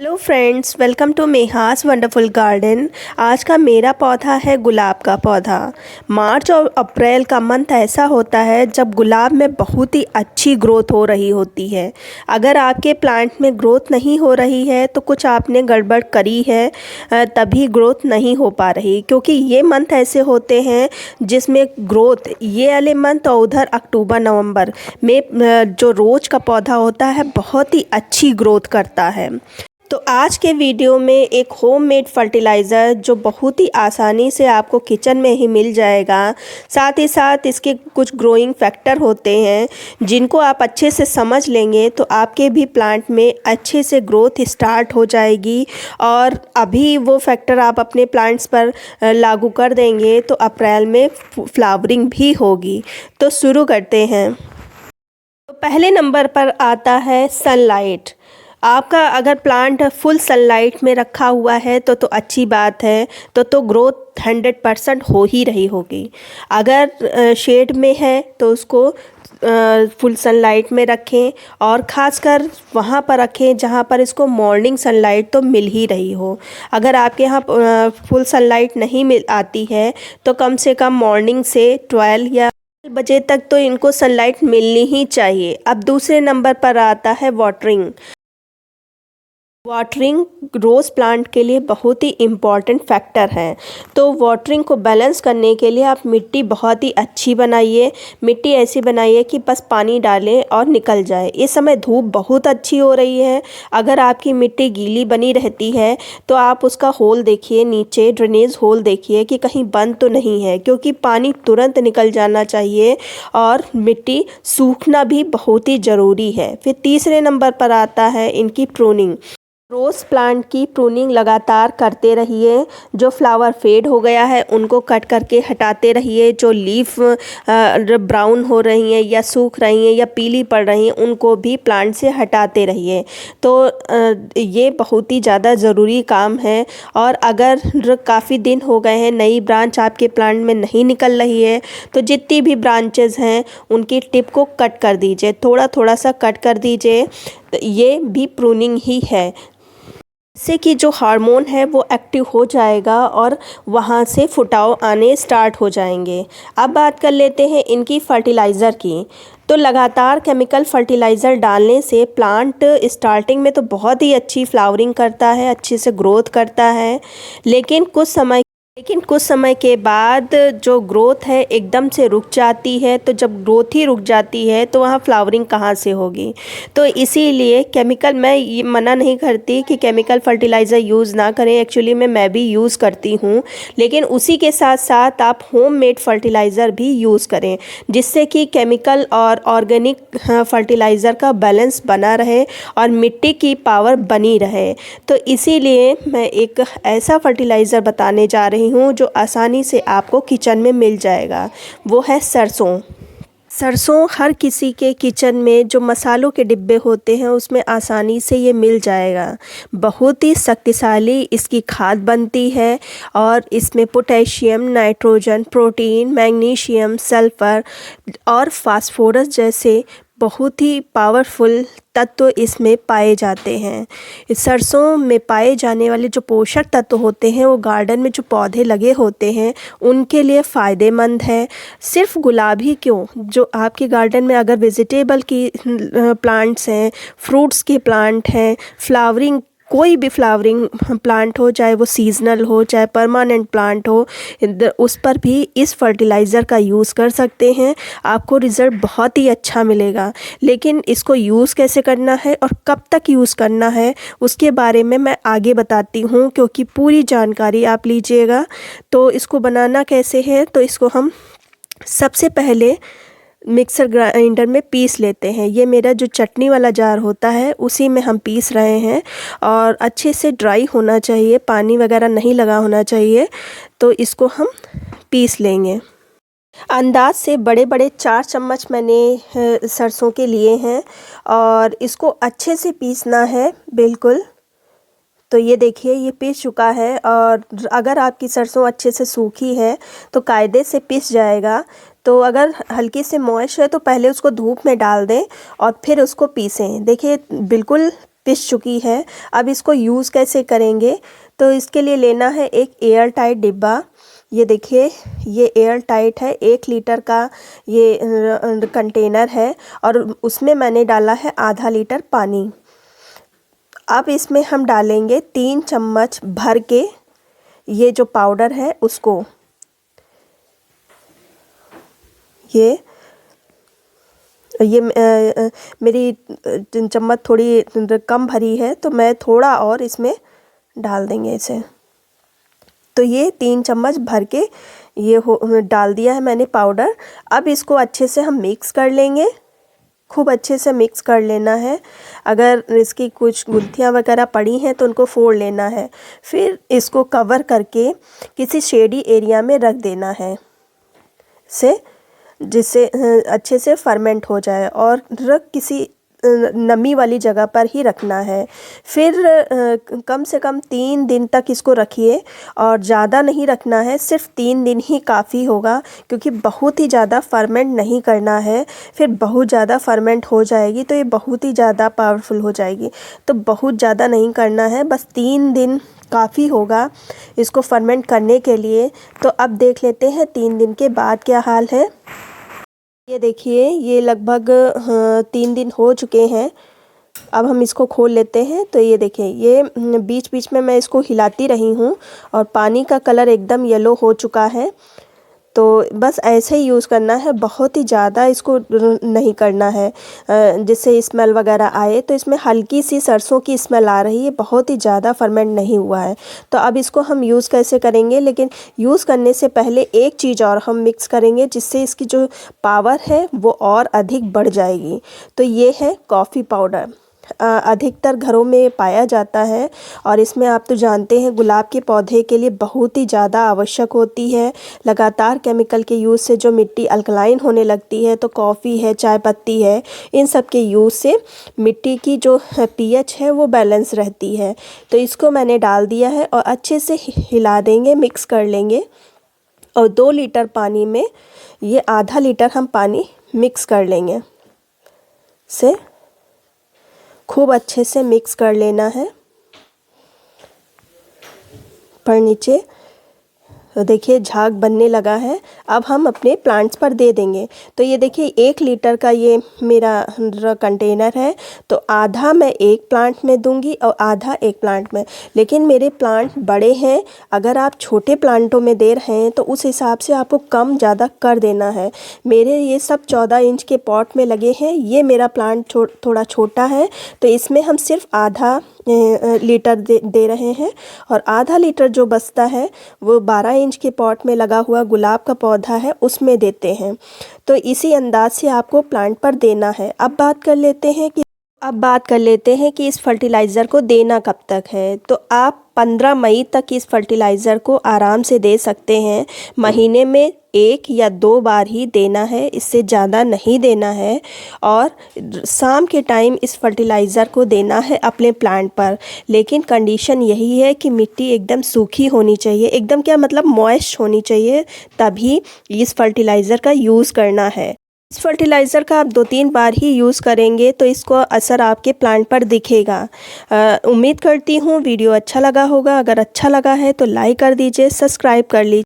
Hello friends, welcome to Meha's wonderful garden. आज का मेरा पौधा है गुलाब का पौधा। मार्च और अप्रैल का मंथ ऐसा होता है जब गुलाब में बहुत ही अच्छी ग्रोथ हो रही होती है। अगर आपके प्लांट में ग्रोथ नहीं हो रही है तो कुछ आपने गड़बड़ करी है, तभी ग्रोथ नहीं हो पा रही। क्योंकि ये मंथ ऐसे होते हैं जिसमें ग्रोथ ये वाले मंथ और उधर अक्टूबर नवंबर में जो रोज़ का पौधा होता है बहुत ही अच्छी ग्रोथ करता है। तो आज के वीडियो में एक होममेड फर्टिलाइज़र जो बहुत ही आसानी से आपको किचन में ही मिल जाएगा, साथ ही साथ इसके कुछ ग्रोइंग फैक्टर होते हैं जिनको आप अच्छे से समझ लेंगे तो आपके भी प्लांट में अच्छे से ग्रोथ स्टार्ट हो जाएगी। और अभी वो फैक्टर आप अपने प्लांट्स पर लागू कर देंगे तो अप्रैल में फ्लावरिंग भी होगी। तो शुरू करते हैं। तो पहले नंबर पर आता है सनलाइट। आपका अगर प्लांट फुल सनलाइट में रखा हुआ है तो अच्छी बात है, तो ग्रोथ 100% हो ही रही होगी। अगर शेड में है तो उसको फुल सनलाइट में रखें और ख़ासकर वहाँ पर रखें जहाँ पर इसको मॉर्निंग सनलाइट तो मिल ही रही हो। अगर आपके यहाँ फुल सनलाइट नहीं मिल आती है तो कम से कम मॉर्निंग से 12 या बजे तक तो इनको सनलाइट मिलनी ही चाहिए। अब दूसरे नंबर पर आता है वाटरिंग। वाटरिंग रोज़ प्लांट के लिए बहुत ही इम्पॉर्टेंट फैक्टर है। तो वाटरिंग को बैलेंस करने के लिए आप मिट्टी बहुत ही अच्छी बनाइए। मिट्टी ऐसी बनाइए कि बस पानी डालें और निकल जाए। इस समय धूप बहुत अच्छी हो रही है। अगर आपकी मिट्टी गीली बनी रहती है तो आप उसका होल देखिए, नीचे ड्रेनेज होल देखिए कि कहीं बंद तो नहीं है, क्योंकि पानी तुरंत निकल जाना चाहिए और मिट्टी सूखना भी बहुत ही ज़रूरी है। फिर तीसरे नंबर पर आता है इनकी प्रूनिंग। रोज़ प्लांट की प्रूनिंग लगातार करते रहिए। जो फ्लावर फेड हो गया है उनको कट करके हटाते रहिए। जो लीफ ब्राउन हो रही हैं या सूख रही हैं या पीली पड़ रही हैं उनको भी प्लांट से हटाते रहिए। तो ये बहुत ही ज़्यादा ज़रूरी काम है। और अगर काफ़ी दिन हो गए हैं नई ब्रांच आपके प्लांट में नहीं निकल रही है तो जितनी भी ब्रांचेस हैं उनकी टिप को कट कर दीजिए, थोड़ा थोड़ा सा कट कर दीजिए। तो ये भी प्रूनिंग ही है, इससे कि जो हार्मोन है वो एक्टिव हो जाएगा और वहाँ से फुटाव आने स्टार्ट हो जाएंगे। अब बात कर लेते हैं इनकी फर्टिलाइज़र की। तो लगातार केमिकल फर्टिलाइज़र डालने से प्लांट स्टार्टिंग में तो बहुत ही अच्छी फ्लावरिंग करता है, अच्छे से ग्रोथ करता है, लेकिन कुछ समय के बाद जो ग्रोथ है एकदम से रुक जाती है। तो जब ग्रोथ ही रुक जाती है तो वहाँ फ्लावरिंग कहाँ से होगी। तो इसीलिए केमिकल, मैं ये मना नहीं करती कि केमिकल फर्टिलाइज़र यूज़ ना करें, एक्चुअली मैं भी यूज़ करती हूँ, लेकिन उसी के साथ साथ आप होममेड फर्टिलाइज़र भी यूज़ करें जिससे कि केमिकल और ऑर्गेनिक फर्टिलाइज़र का बैलेंस बना रहे और मिट्टी की पावर बनी रहे। तो इसीलिए मैं एक ऐसा फर्टिलाइज़र बताने जा रही हूँ जो आसानी से आपको किचन में मिल जाएगा। वो है सरसों। सरसों हर किसी के किचन में जो मसालों के डिब्बे होते हैं उसमें आसानी से ये मिल जाएगा। बहुत ही शक्तिशाली इसकी खाद बनती है और इसमें potassium, nitrogen, protein, magnesium, sulphur और फास्फोरस जैसे बहुत ही पावरफुल तत्व इसमें पाए जाते हैं। इस सरसों में पाए जाने वाले जो पोषक तत्व होते हैं वो गार्डन में जो पौधे लगे होते हैं उनके लिए फ़ायदेमंद है। सिर्फ गुलाब ही क्यों, जो आपके गार्डन में अगर वेजिटेबल की प्लांट्स हैं, फ्रूट्स के प्लांट हैं, फ्लावरिंग कोई भी फ्लावरिंग प्लांट हो, चाहे वो सीजनल हो चाहे परमानेंट प्लांट हो, उस पर भी इस फर्टिलाइज़र का यूज़ कर सकते हैं। आपको रिज़ल्ट बहुत ही अच्छा मिलेगा। लेकिन इसको यूज़ कैसे करना है और कब तक यूज़ करना है उसके बारे में मैं आगे बताती हूँ, क्योंकि पूरी जानकारी आप लीजिएगा। तो इसको बनाना कैसे है, तो इसको हम सबसे पहले मिक्सर ग्राइंडर में पीस लेते हैं। ये मेरा जो चटनी वाला जार होता है उसी में हम पीस रहे हैं और अच्छे से ड्राई होना चाहिए, पानी वगैरह नहीं लगा होना चाहिए। तो इसको हम पीस लेंगे। अंदाज से बड़े बड़े 4 चम्मच मैंने सरसों के लिए हैं और इसको अच्छे से पीसना है बिल्कुल। तो ये देखिए ये पीस चुका है और अगर आपकी सरसों अच्छे से सूखी है तो कायदे से पिस जाएगा। तो अगर हल्की से मॉइस्ट है तो पहले उसको धूप में डाल दें और फिर उसको पीसें। देखिए बिल्कुल पिस चुकी है। अब इसको यूज़ कैसे करेंगे, तो इसके लिए लेना है एक एयर टाइट डिब्बा। ये देखिए, ये एयर टाइट है, 1 लीटर का ये कंटेनर है और उसमें मैंने डाला है आधा लीटर पानी। अब इसमें हम डालेंगे 3 चम्मच भर के ये जो पाउडर है उसको। ये मेरी चम्मच थोड़ी कम भरी है तो मैं थोड़ा और इसमें डाल देंगे इसे। तो ये 3 चम्मच भर के ये डाल दिया है मैंने पाउडर। अब इसको अच्छे से हम मिक्स कर लेंगे, खूब अच्छे से मिक्स कर लेना है। अगर इसकी कुछ गुत्थियाँ वगैरह पड़ी हैं तो उनको फोड़ लेना है। फिर इसको कवर करके किसी शेडी एरिया में रख देना है जिससे अच्छे से फर्मेंट हो जाए, और किसी नमी वाली जगह पर ही रखना है। फिर कम से कम 3 दिन तक इसको रखिए, और ज़्यादा नहीं रखना है, सिर्फ 3 दिन ही काफ़ी होगा, क्योंकि बहुत ही ज़्यादा फर्मेंट नहीं करना है। फिर बहुत ज़्यादा फर्मेंट हो जाएगी तो ये बहुत ही ज़्यादा पावरफुल हो जाएगी। तो बहुत ज़्यादा नहीं करना है, बस 3 दिन काफ़ी होगा इसको फर्मेंट करने के लिए। तो अब देख लेते हैं 3 दिन के बाद क्या हाल है। ये देखिए, ये लगभग 3 दिन हो चुके हैं। अब हम इसको खोल लेते हैं। तो ये देखिए, ये बीच बीच में मैं इसको हिलाती रही हूँ और पानी का कलर एकदम येलो हो चुका है। तो बस ऐसे ही यूज़ करना है, बहुत ही ज़्यादा इसको नहीं करना है जिससे स्मेल वगैरह आए। तो इसमें हल्की सी सरसों की स्मेल आ रही है, बहुत ही ज़्यादा फर्मेंट नहीं हुआ है। तो अब इसको हम यूज़ कैसे करेंगे, लेकिन यूज़ करने से पहले एक चीज़ और हम मिक्स करेंगे जिससे इसकी जो पावर है वो और अधिक बढ़ जाएगी। तो ये है कॉफ़ी पाउडर। अधिकतर घरों में पाया जाता है, और इसमें आप तो जानते हैं गुलाब के पौधे के लिए बहुत ही ज़्यादा आवश्यक होती है। लगातार केमिकल के यूज़ से जो मिट्टी अल्कलाइन होने लगती है, तो कॉफ़ी है, चाय पत्ती है, इन सब के यूज़ से मिट्टी की जो पीएच है वो बैलेंस रहती है। तो इसको मैंने डाल दिया है और अच्छे से हिला देंगे, मिक्स कर लेंगे। और 2 लीटर पानी में ये आधा लीटर हम पानी मिक्स कर लेंगे। खूब अच्छे से मिक्स कर लेना है पर नीचे। तो देखिए, झाग बनने लगा है। अब हम अपने प्लांट्स पर दे देंगे। तो ये देखिए, 1 लीटर का ये मेरा कंटेनर है, तो आधा मैं एक प्लांट में दूंगी और आधा एक प्लांट में। लेकिन मेरे प्लांट बड़े हैं, अगर आप छोटे प्लांटों में दे रहे हैं तो उस हिसाब से आपको कम ज़्यादा कर देना है। मेरे ये सब 14 इंच के पॉट में लगे हैं। ये मेरा प्लांट थोड़ा छोटा है, तो इसमें हम सिर्फ आधा लीटर दे रहे हैं, और आधा लीटर जो बचता है वो 12 इंच के पॉट में लगा हुआ गुलाब का पौधा है उसमें देते हैं। तो इसी अंदाज से आपको प्लांट पर देना है। अब बात कर लेते हैं कि इस फर्टिलाइज़र को देना कब तक है। तो आप 15 मई तक इस फर्टिलाइज़र को आराम से दे सकते हैं। महीने में 1 या 2 बार ही देना है, इससे ज़्यादा नहीं देना है। और शाम के टाइम इस फर्टिलाइज़र को देना है अपने प्लांट पर। लेकिन कंडीशन यही है कि मिट्टी एकदम सूखी होनी चाहिए, एकदम क्या मतलब मॉइस्ट होनी चाहिए, तभी इस फर्टिलाइज़र का यूज़ करना है। इस फर्टिलाइज़र का आप 2-3 बार ही यूज़ करेंगे तो इसको असर आपके प्लांट पर दिखेगा। उम्मीद करती हूँ वीडियो अच्छा लगा होगा। अगर अच्छा लगा है तो लाइक कर दीजिए, सब्सक्राइब कर लीजिए।